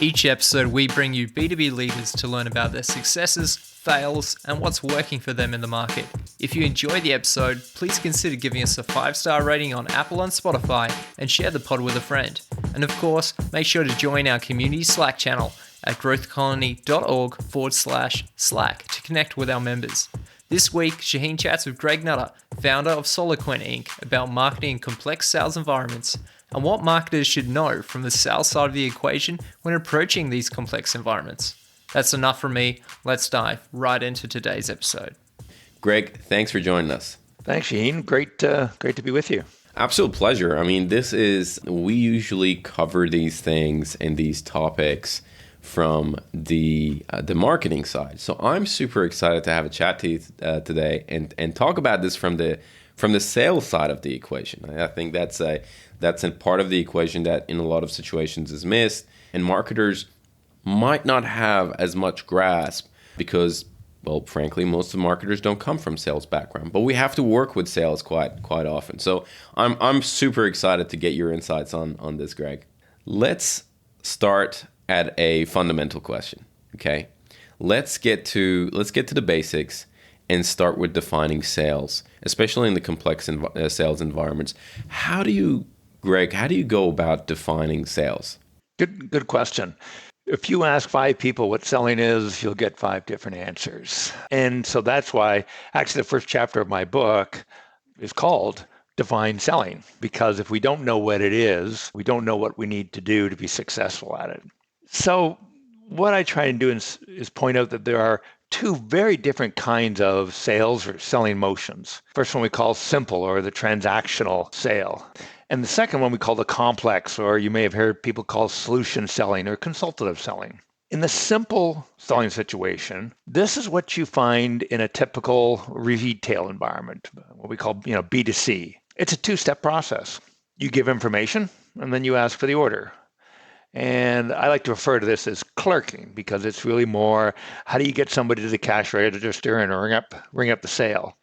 Each episode, we bring you B2B leaders to learn about their successes, fails, and what's working for them in the market. If you enjoyed the episode, please consider giving us a 5-star rating on Apple and Spotify and share the pod with a friend. And of course, make sure to join our community Slack channel at growthcolony.org/Slack to connect with our members. This week, Shahin chats with Greg Nutter, founder of Soloquent Inc., about marketing in complex sales environments and what marketers should know from the sales side of the equation when approaching these complex environments. That's enough from me. Let's dive right into today's episode. Greg, thanks for joining us. Thanks, Shahin. Great to be with you. Absolute pleasure. I mean, we usually cover these things and these topics from the marketing side. So I'm super excited to have a chat to you today and talk about this from the sales side of the equation. I think that's a part of the equation that in a lot of situations is missed, and marketers might not have as much grasp because, well, frankly, most of the marketers don't come from sales background, but we have to work with sales quite often. So I'm super excited to get your insights on this, Greg. Let's start at a fundamental question. Okay, let's get to the basics and start with defining sales, especially in the complex sales environments. How do you go about defining sales? Good question. If you ask 5 people what selling is, you'll get 5 different answers. And so that's why actually the first chapter of my book is called Define Selling, because if we don't know what it is, we don't know what we need to do to be successful at it. So what I try and do is point out that there are 2 very different kinds of sales or selling motions. First one we call simple, or the transactional sale. And the second one we call the complex, or you may have heard people call solution selling or consultative selling. In the simple selling situation, this is what you find in a typical retail environment, what we call B2C. It's a 2-step process. You give information, and then you ask for the order. And I like to refer to this as clerking, because it's really more, how do you get somebody to the cash register and ring up the sale?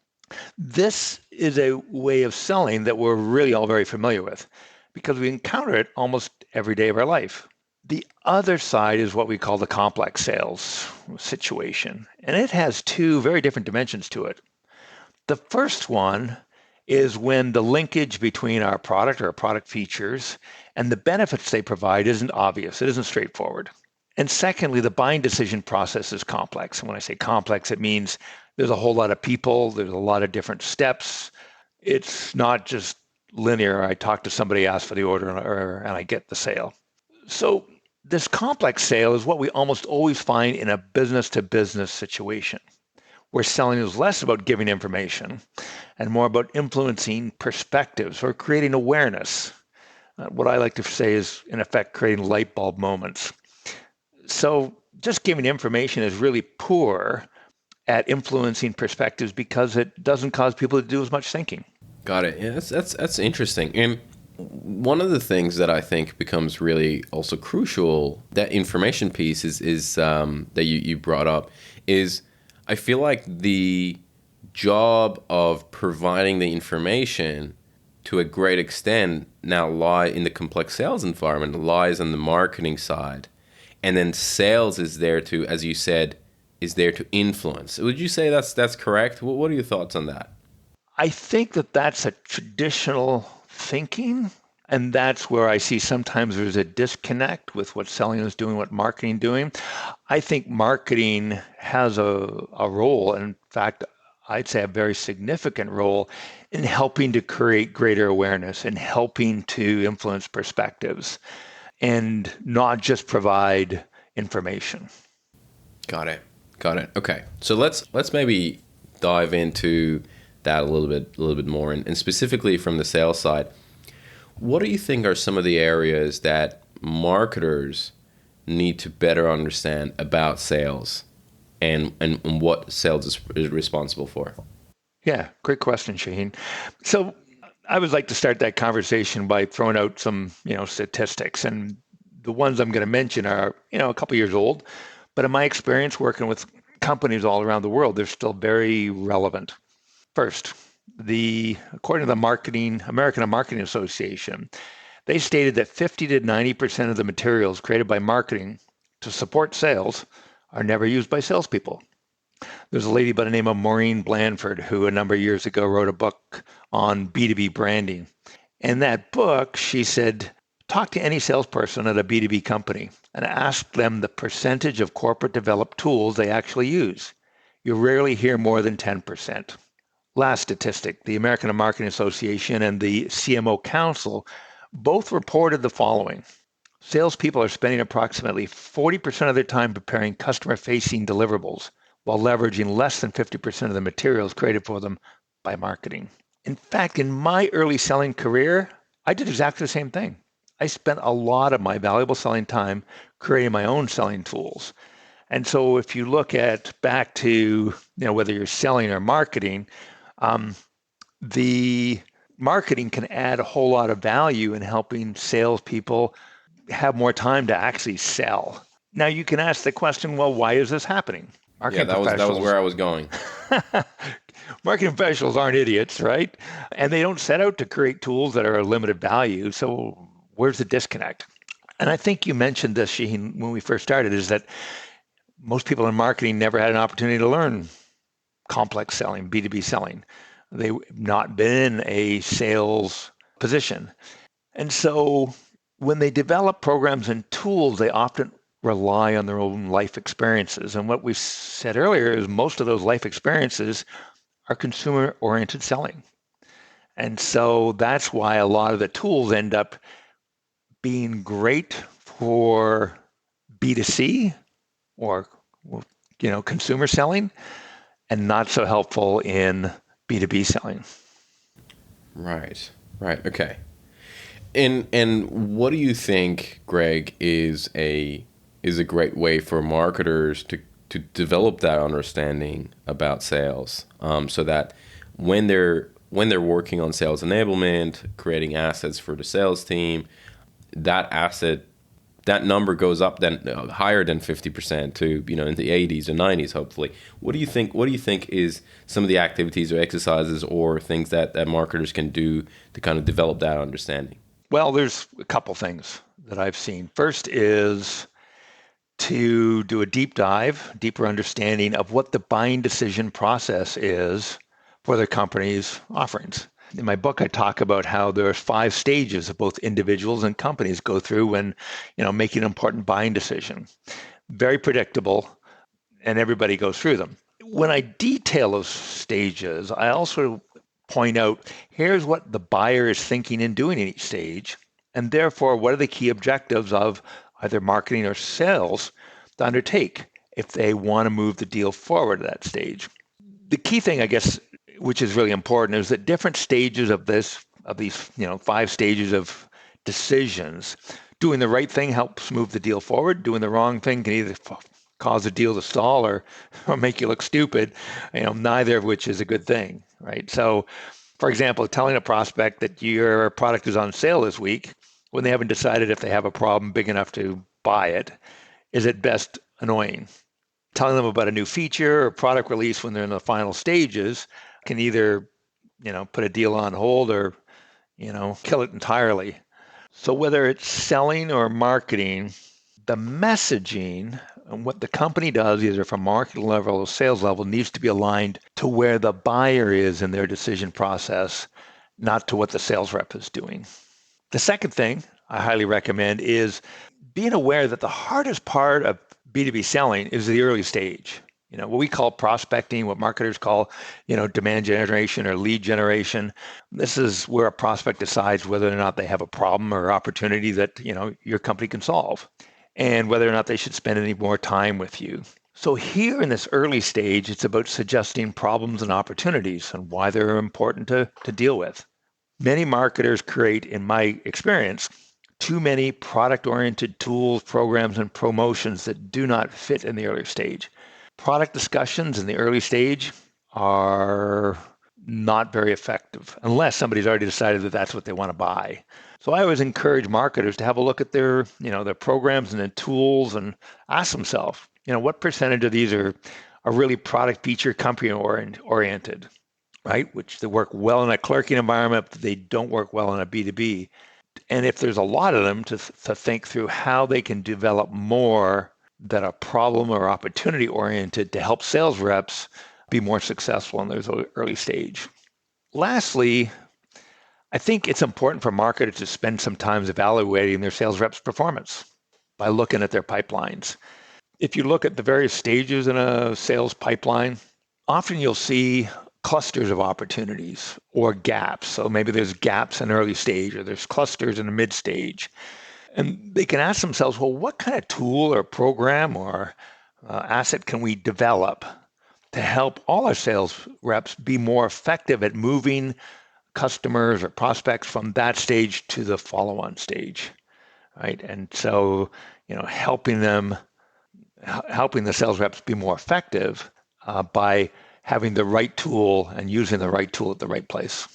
This is a way of selling that we're really all very familiar with, because we encounter it almost every day of our life. The other side is what we call the complex sales situation, and it has 2 very different dimensions to it. The first one is when the linkage between our product or our product features and the benefits they provide isn't obvious. It isn't straightforward. And secondly, the buying decision process is complex. And when I say complex, it means there's a whole lot of people, there's a lot of different steps. It's not just linear. I talk to somebody, ask for the order, and I get the sale. So this complex sale is what we almost always find in a business-to-business situation, where selling is less about giving information and more about influencing perspectives or creating awareness. What I like to say is, in effect, creating light bulb moments. So just giving information is really poor at influencing perspectives because it doesn't cause people to do as much thinking. Got it. Yeah, that's interesting. And one of the things that I think becomes really also crucial, that information piece is that you brought up, is I feel like the job of providing the information to a great extent now lie in the complex sales environment, lies on the marketing side. And then sales is there to, as you said, is there to influence. Would you say that's correct? What are your thoughts on that? I think that that's a traditional thinking, and that's where I see sometimes there's a disconnect with what selling is doing, what marketing is doing. I think marketing has a role, and in fact, I'd say a very significant role in helping to create greater awareness and helping to influence perspectives and not just provide information. Got it. Okay. So let's maybe dive into that a little bit more, and specifically from the sales side. What do you think are some of the areas that marketers need to better understand about sales and what sales is responsible for? Yeah, great question, Shahin. So I would like to start that conversation by throwing out some, statistics. And the ones I'm going to mention are, a couple years old, but in my experience working with companies all around the world, they're still very relevant. First, according to the American Marketing Association, they stated that 50 to 90% of the materials created by marketing to support sales are never used by salespeople. There's a lady by the name of Maureen Blandford who a number of years ago wrote a book on B2B branding. In that book, she said, talk to any salesperson at a B2B company and ask them the percentage of corporate developed tools they actually use. You rarely hear more than 10%. Last statistic, the American Marketing Association and the CMO Council both reported the following. Salespeople are spending approximately 40% of their time preparing customer-facing deliverables while leveraging less than 50% of the materials created for them by marketing. In fact, in my early selling career, I did exactly the same thing. I spent a lot of my valuable selling time creating my own selling tools. And so if you look at back to, whether you're selling or marketing, the marketing can add a whole lot of value in helping salespeople have more time to actually sell. Now you can ask the question, well, why is this happening? Marketing that was where I was going. Marketing professionals aren't idiots, right? And they don't set out to create tools that are a limited value. So where's the disconnect? And I think you mentioned this, Shahin, when we first started, is that most people in marketing never had an opportunity to learn complex selling, B2B selling. They've not been in a sales position. And so when they develop programs and tools, they often rely on their own life experiences. And what we said earlier is most of those life experiences are consumer-oriented selling. And so that's why a lot of the tools end up being great for B2C or consumer selling and not so helpful in B2B selling. Right. Okay. And what do you think, Greg, is a great way for marketers to develop that understanding about sales, so that when they're working on sales enablement, creating assets for the sales team, that number goes up then higher than 50% to in the 80s and 90s hopefully. What do you think is some of the activities or exercises or things that marketers can do to kind of develop that understanding? Well, there's a couple things that I've seen. First is to do a deeper understanding of what the buying decision process is for their company's offerings. In my book, I talk about how there's 5 stages of both individuals and companies go through when, making an important buying decision. Very predictable, and everybody goes through them. When I detail those stages, I also point out, here's what the buyer is thinking and doing in each stage, and therefore, what are the key objectives of either marketing or sales to undertake if they want to move the deal forward at that stage. The key thing, I guess, which is really important, is that different stages of these 5 stages of decisions, doing the right thing helps move the deal forward. Doing the wrong thing can either cause a deal to stall or make you look stupid, neither of which is a good thing, right? So, for example, telling a prospect that your product is on sale this week when they haven't decided if they have a problem big enough to buy it is at best annoying. Telling them about a new feature or product release when they're in the final stages can either, put a deal on hold or, kill it entirely. So whether it's selling or marketing, the messaging and what the company does, either from marketing level or sales level, needs to be aligned to where the buyer is in their decision process, not to what the sales rep is doing. The second thing I highly recommend is being aware that the hardest part of B2B selling is the early stage. What we call prospecting, what marketers call, demand generation or lead generation. This is where a prospect decides whether or not they have a problem or opportunity that, your company can solve, and whether or not they should spend any more time with you. So here in this early stage, it's about suggesting problems and opportunities and why they're important to deal with. Many marketers create, in my experience, too many product-oriented tools, programs, and promotions that do not fit in the early stage. Product discussions in the early stage are not very effective unless somebody's already decided that that's what they want to buy. So I always encourage marketers to have a look at their programs and their tools and ask themselves, what percentage of these are really product feature company oriented, right? Which they work well in a clerking environment, but they don't work well in a B2B. And if there's a lot of them, to think through how they can develop more that are problem or opportunity oriented to help sales reps be more successful in those early stage. Lastly, I think it's important for marketers to spend some time evaluating their sales reps' performance by looking at their pipelines. If you look at the various stages in a sales pipeline, often you'll see clusters of opportunities or gaps. So maybe there's gaps in early stage or there's clusters in the mid stage. And they can ask themselves, well, what kind of tool or program or asset can we develop to help all our sales reps be more effective at moving customers or prospects from that stage to the follow-on stage, right? And so, helping the sales reps be more effective by having the right tool and using the right tool at the right place.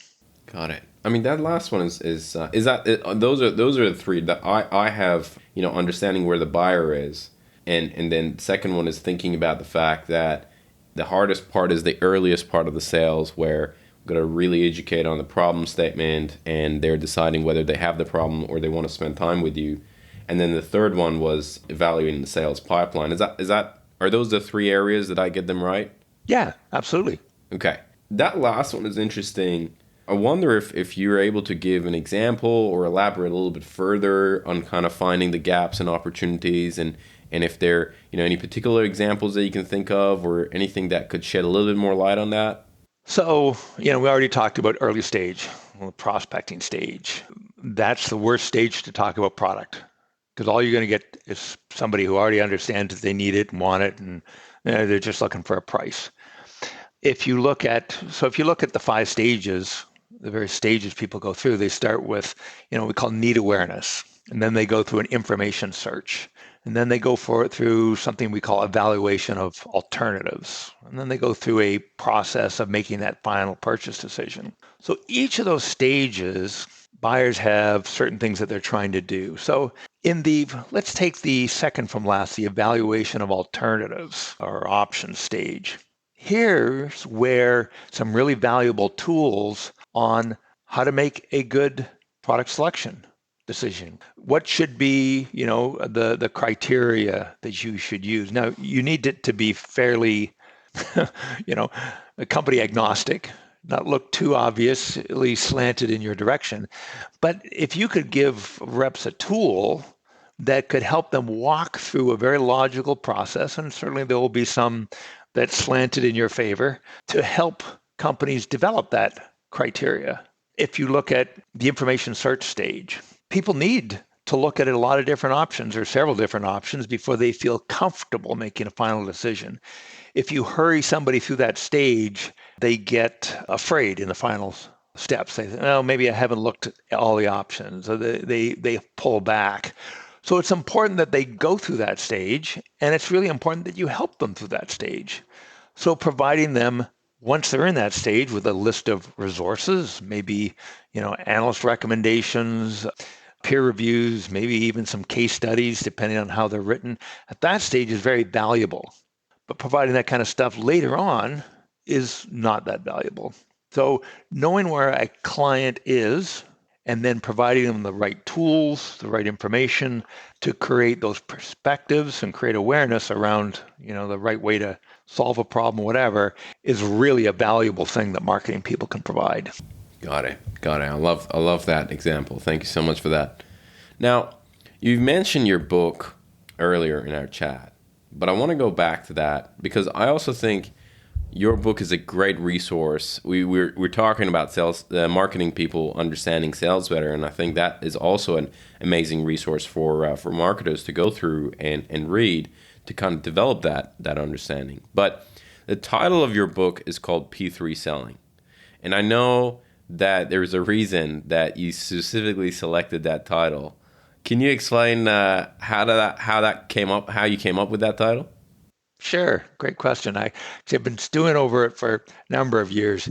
Got it. I mean, that last one is that those are the three that I have, understanding where the buyer is, and then second one is thinking about the fact that the hardest part is the earliest part of the sales, where we're going to really educate on the problem statement and they're deciding whether they have the problem or they want to spend time with you. And then the third one was evaluating the sales pipeline. Are those the three areas? Did I get them right? Yeah, absolutely. Okay. That last one is interesting. I wonder if you're able to give an example or elaborate a little bit further on kind of finding the gaps and opportunities, and if there any particular examples that you can think of or anything that could shed a little bit more light on that. So, we already talked about early stage, prospecting stage. That's the worst stage to talk about product, because all you're going to get is somebody who already understands that they need it and want it, and they're just looking for a price. If you look at the 5 stages, the various stages people go through, they start with, we call need awareness, and then they go through an information search, and then they go through something we call evaluation of alternatives, and then they go through a process of making that final purchase decision. So each of those stages, buyers have certain things that they're trying to do. So let's take the second from last, the evaluation of alternatives or options stage. Here's where some really valuable tools on how to make a good product selection decision. What should be, the criteria that you should use. Now, you need it to be fairly, company agnostic, not look too obviously slanted in your direction. But if you could give reps a tool that could help them walk through a very logical process, and certainly there will be some that's slanted in your favor, to help companies develop that criteria. If you look at the information search stage, people need to look at a lot of different options or several different options before they feel comfortable making a final decision. If you hurry somebody through that stage, they get afraid in the final steps. They say, oh, maybe I haven't looked at all the options. So they pull back. So it's important that they go through that stage, and it's really important that you help them through that stage. So providing them, once they're in that stage, with a list of resources, maybe analyst recommendations, peer reviews, maybe even some case studies, depending on how they're written, at that stage is very valuable. But providing that kind of stuff later on is not that valuable. So knowing where a client is, and then providing them the right tools, the right information to create those perspectives and create awareness around, the right way to solve a problem, whatever, is really a valuable thing that marketing people can provide. Got it. I love that example. Thank you so much for that. Now, you've mentioned your book earlier in our chat, but I want to go back to that because I also think your book is a great resource. We're talking about sales, marketing people understanding sales better, and I think that is also an amazing resource for marketers to go through and read to kind of develop that understanding. But the title of your book is called P3 Selling, and I know that there's a reason that you specifically selected that title. Can you explain how you came up with that title? Sure. Great question. I've been stewing over it for a number of years.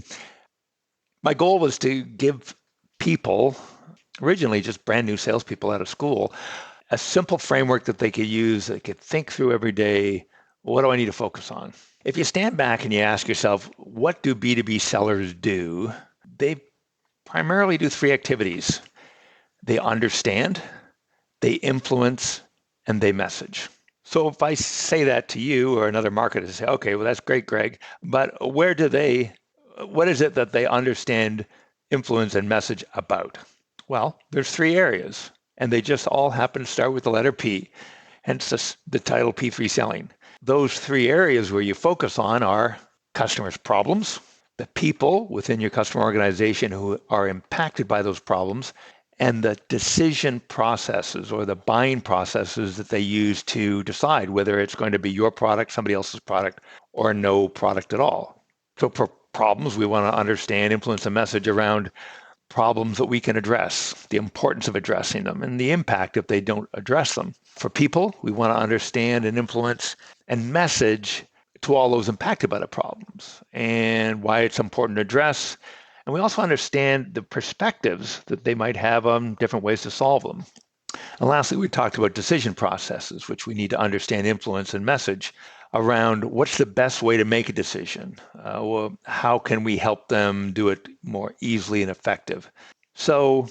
My goal was to give people, originally just brand new salespeople out of school, a simple framework that they could use, they could think through every day. What do I need to focus on? If you stand back and you ask yourself, what do B2B sellers do? They primarily do 3 activities. They understand, they influence, and they message. So if I say that to you or another marketer, say, okay, well, that's great, Greg, but what is it that they understand influence and message about? Well, there's three areas, and they just all happen to start with the letter P, hence the title P3 Selling. Those three areas where you focus on are customers' problems, the people within your customer organization who are impacted by those problems, and the decision processes or the buying processes that they use to decide whether it's going to be your product, somebody else's product, or no product at all. So for problems, we want to understand, influence, and message around problems that we can address, the importance of addressing them, and the impact if they don't address them. For people, we want to understand and influence and message to all those impacted by the problems and why it's important to address. And we also understand the perspectives that they might have on different ways to solve them. And lastly, we talked about decision processes, which we need to understand, influence, and message around what's the best way to make a decision. Well, how can we help them do it more easily and effective? So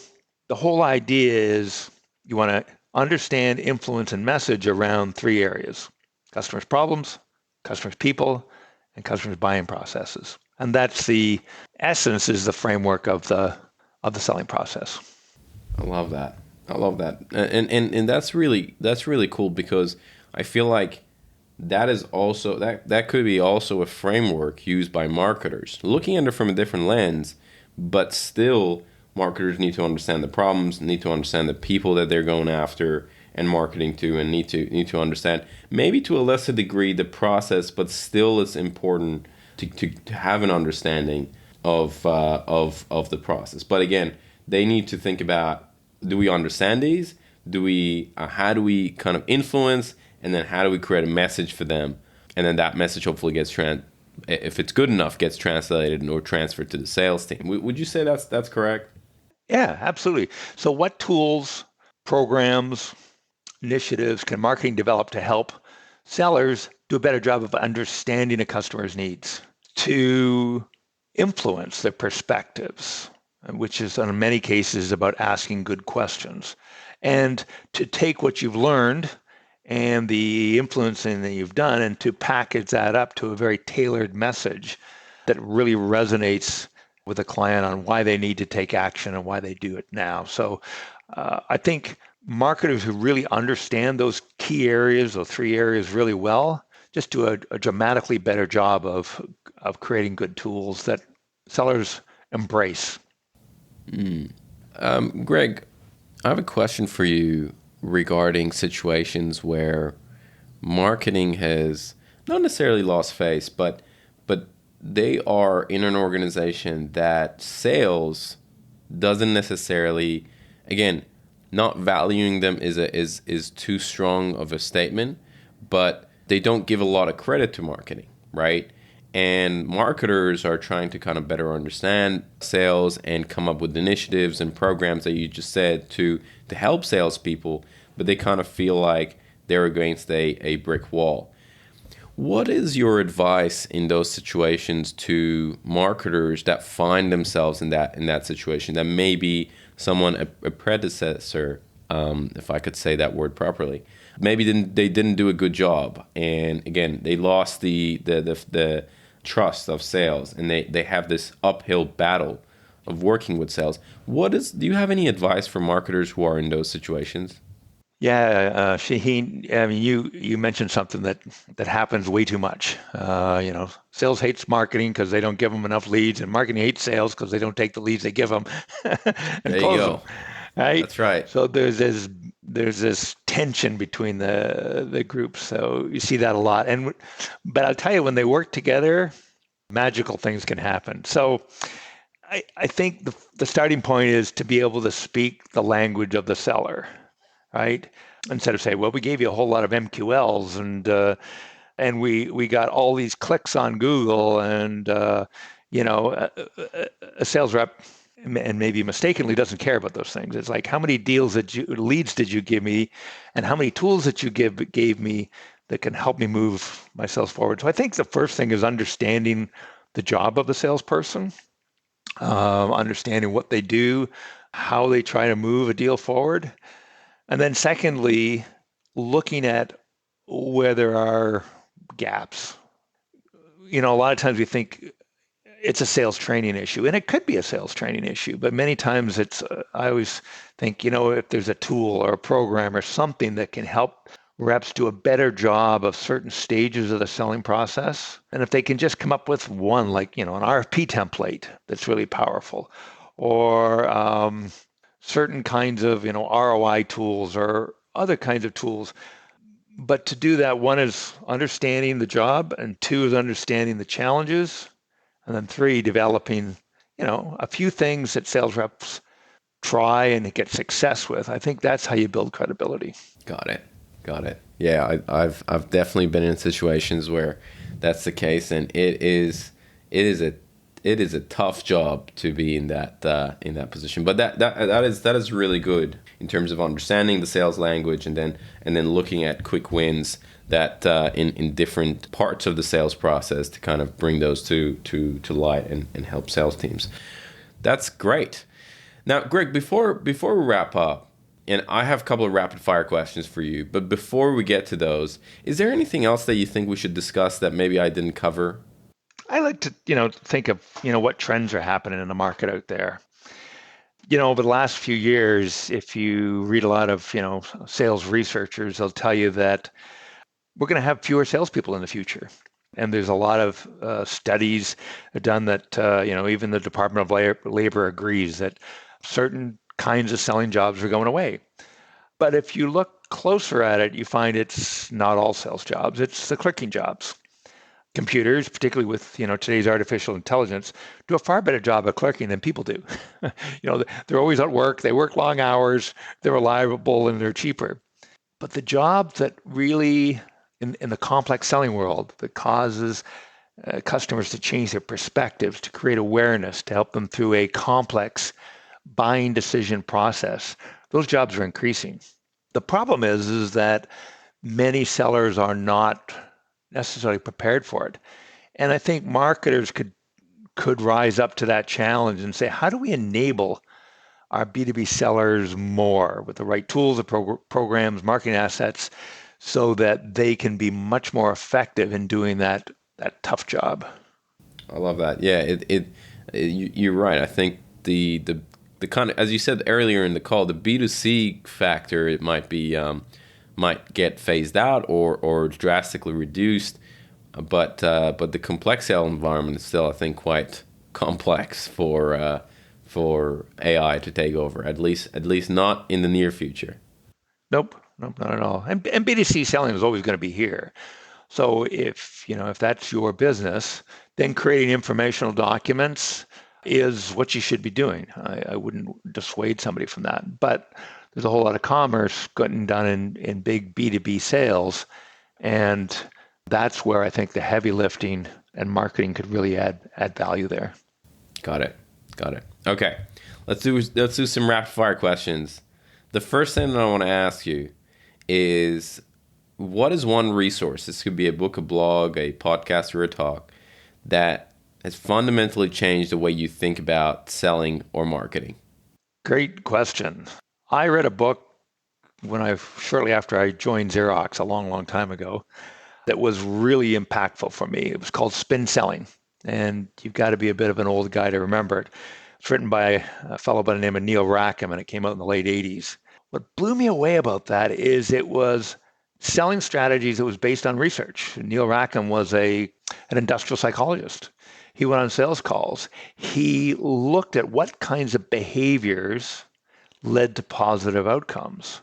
the whole idea is you want to understand, influence, and message around three areas: customers' problems, customers' people, and customers' buying processes. And that's the essence, is the framework of the selling process. I love that. I love that. And that's really cool, because I feel like that is also that could be also a framework used by marketers, looking at it from a different lens, but still marketers need to understand the problems, need to understand the people that they're going after and marketing to, and need to understand, maybe to a lesser degree, the process, but still it's important to have an understanding of the process. But again, they need to think about, do we understand these? How do we kind of influence, and then how do we create a message for them? And then that message hopefully gets if it's good enough, gets translated or transferred to the sales team. Would you say that's correct? Yeah, absolutely. So what tools, programs, initiatives can marketing develop to help sellers do a better job of understanding a customer's needs, to influence their perspectives, which is in many cases about asking good questions, and to take what you've learned and the influencing that you've done and to package that up to a very tailored message that really resonates with the client on why they need to take action and why they do it now. So I think marketers who really understand those key areas, those three areas really well, just do a dramatically better job of creating good tools that sellers embrace. Greg, I have a question for you regarding situations where marketing has not necessarily lost face, but they are in an organization that sales doesn't necessarily, again, not valuing them is too strong of a statement, but they don't give a lot of credit to marketing, right? And marketers are trying to kind of better understand sales and come up with initiatives and programs that you just said to help salespeople, but they kind of feel like they're against a brick wall. What is your advice in those situations to marketers that find themselves in that situation, that maybe someone, a predecessor, if I could say that word properly, maybe they didn't do a good job, and again they lost the trust of sales, and they have this uphill battle of working with sales. Do you have any advice for marketers who are in those situations? Yeah, Shahin, I mean, you mentioned something that happens way too much. Sales hates marketing because they don't give them enough leads, and marketing hates sales because they don't take the leads they give them and There you close go. them. Right? That's right. So there's this tension between the groups. So you see that a lot. But I'll tell you, when they work together, magical things can happen. So I think the starting point is to be able to speak the language of the seller, right? Instead of saying, well, we gave you a whole lot of MQLs and we got all these clicks on Google, and a sales rep, and maybe mistakenly, doesn't care about those things. It's like, how many leads did you give me, and how many tools that you gave me that can help me move my sales forward? So I think the first thing is understanding the job of the salesperson, understanding what they do, how they try to move a deal forward. And then secondly, looking at where there are gaps. A lot of times we think it's a sales training issue, and it could be a sales training issue, but many times I always think, if there's a tool or a program or something that can help reps do a better job of certain stages of the selling process, and if they can just come up with one, like, an RFP template that's really powerful, or certain kinds of, ROI tools or other kinds of tools. But to do that, one is understanding the job, and two is understanding the challenges, and then three, developing, a few things that sales reps try and get success with. I think that's how you build credibility. Got it. Yeah, I've definitely been in situations where that's the case, and it is a tough job to be in that position. But that is really good in terms of understanding the sales language, and then looking at quick wins that in different parts of the sales process to kind of bring those to light and help sales teams. That's great. Now, Greg, before we wrap up, and I have a couple of rapid fire questions for you, but before we get to those, is there anything else that you think we should discuss that maybe I didn't cover? I like to, think of, what trends are happening in the market out there. Over the last few years, if you read a lot of, sales researchers, they'll tell you that we're going to have fewer salespeople in the future. And there's a lot of studies done that, even the Department of Labor agrees that certain kinds of selling jobs are going away. But if you look closer at it, you find it's not all sales jobs, it's the clicking jobs. Computers, particularly with today's artificial intelligence, do a far better job of clerking than people do. They're always at work, they work long hours, they're reliable, and they're cheaper. But the job that really, in the complex selling world, that causes customers to change their perspectives, to create awareness, to help them through a complex buying decision process, those jobs are increasing. The problem is that many sellers are not necessarily prepared for it. And I think marketers could rise up to that challenge and say, how do we enable our B2B sellers more with the right tools, programs, marketing assets, so that they can be much more effective in doing that tough job? I love that. Yeah, you're right. I think the kind of, as you said earlier in the call, the B2C factor, it might get phased out or drastically reduced, but the complex sale environment is still, I think, quite complex for AI to take over. At least not in the near future. Nope, not at all. And B2C selling is always going to be here. So if that's your business, then creating informational documents is what you should be doing. I wouldn't dissuade somebody from that. But there's a whole lot of commerce getting done in big B2B sales. And that's where I think the heavy lifting and marketing could really add value there. Got it. Okay. Let's do some rapid fire questions. The first thing that I want to ask you is, what is one resource, this could be a book, a blog, a podcast, or a talk, that has fundamentally changed the way you think about selling or marketing? Great question. I read a book shortly after I joined Xerox a long, long time ago that was really impactful for me. It was called Spin Selling. And you've got to be a bit of an old guy to remember it. It's written by a fellow by the name of Neil Rackham, and it came out in the late 80s. What blew me away about that is it was selling strategies that was based on research. Neil Rackham was an industrial psychologist. He went on sales calls. He looked at what kinds of behaviors led to positive outcomes.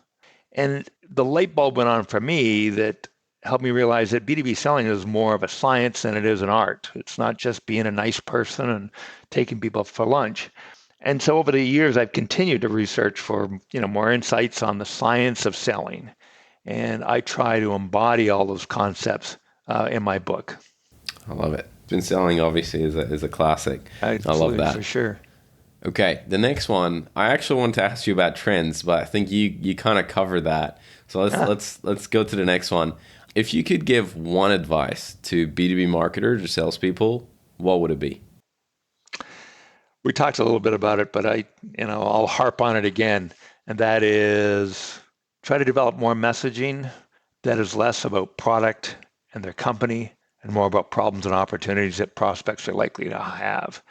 And the light bulb went on for me that helped me realize that B2B selling is more of a science than it is an art. It's not just being a nice person and taking people for lunch. And so over the years, I've continued to research for more insights on the science of selling. And I try to embody all those concepts in my book. I love it. Spin Selling obviously is a classic. Absolutely, I love that. For sure. Okay, the next one, I actually want to ask you about trends, but I think you kind of covered that. So let's go to the next one. If you could give one advice to B2B marketers or salespeople, what would it be? We talked a little bit about it, but I'll harp on it again, and that is try to develop more messaging that is less about product and their company and more about problems and opportunities that prospects are likely to have.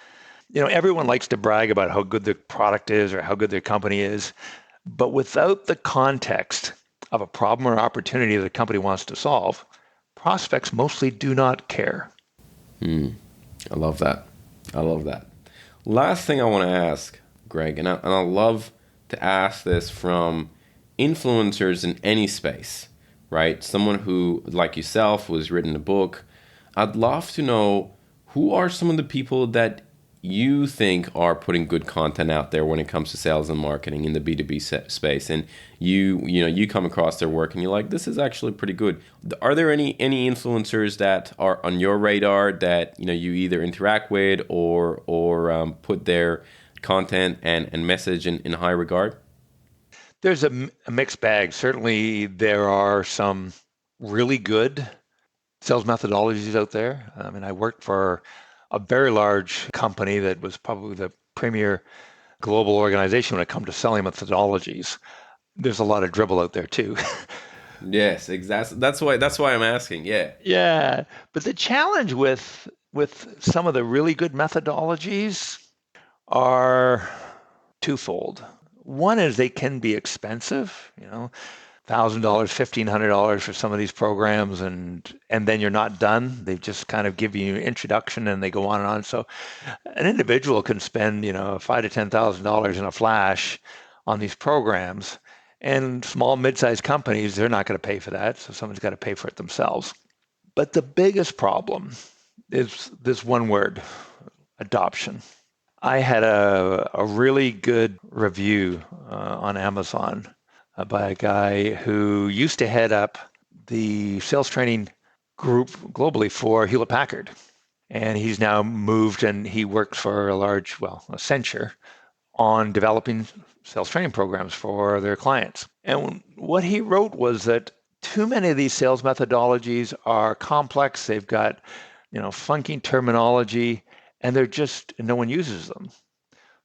Everyone likes to brag about how good their product is or how good their company is, but without the context of a problem or opportunity the company wants to solve, prospects mostly do not care. I love that. I love that. Last thing I want to ask, Greg, and I love to ask this from influencers in any space, right? Someone who, like yourself, who has written a book. I'd love to know, who are some of the people that you think are putting good content out there when it comes to sales and marketing in the B2B space, and you come across their work and you're like, this is actually pretty good. Are there any influencers that are on your radar that you either interact with or put their content and message in high regard? There's a mixed bag. Certainly, there are some really good sales methodologies out there. I worked for a very large company that was probably the premier global organization when it comes to selling methodologies. There's a lot of dribble out there too. Yes, exactly. That's why I'm asking. Yeah. Yeah, but the challenge with some of the really good methodologies are twofold. One is they can be expensive, $1,000, $1,500 for some of these programs, and then you're not done. They just kind of give you an introduction and they go on and on. So an individual can spend, $5,000 to $10,000 in a flash on these programs, and small, mid-sized companies, they're not going to pay for that. So someone's got to pay for it themselves. But the biggest problem is this one word: adoption. I had a really good review on Amazon by a guy who used to head up the sales training group globally for Hewlett Packard. And he's now moved and he works for Accenture, on developing sales training programs for their clients. And what he wrote was that too many of these sales methodologies are complex. They've got, funky terminology, and no one uses them.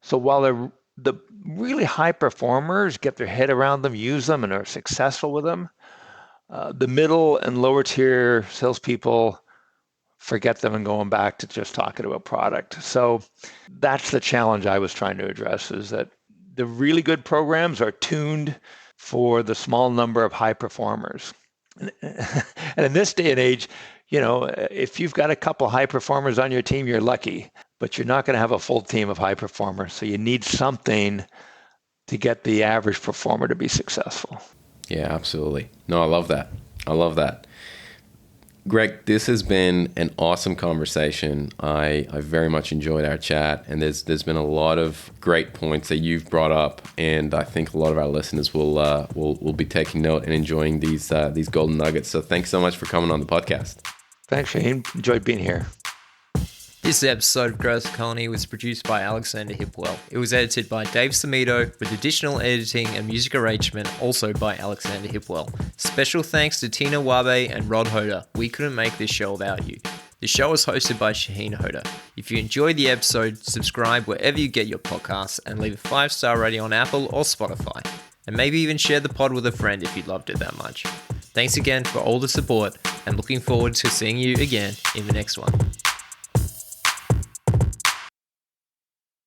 So while the really high performers get their head around them, use them, and are successful with them, the middle and lower tier salespeople forget them and going back to just talking about product. So that's the challenge I was trying to address, is that the really good programs are tuned for the small number of high performers. And in this day and age, if you've got a couple high performers on your team, you're lucky, but you're not going to have a full team of high performers. So you need something to get the average performer to be successful. Yeah, absolutely. No, I love that. I love that. Greg, this has been an awesome conversation. I very much enjoyed our chat, and there's been a lot of great points that you've brought up, and I think a lot of our listeners will be taking note and enjoying these golden nuggets. So thanks so much for coming on the podcast. Thanks, Shahin. Enjoyed being here. This episode of Growth Colony was produced by Alexander Hipwell. It was edited by Dave Samito, with additional editing and music arrangement also by Alexander Hipwell. Special thanks to Tina Wabe and Rod Hoda. We couldn't make this show without you. The show is hosted by Shahin Hoda. If you enjoyed the episode, subscribe wherever you get your podcasts and leave a 5-star rating on Apple or Spotify. And maybe even share the pod with a friend if you loved it that much. Thanks again for all the support, and looking forward to seeing you again in the next one.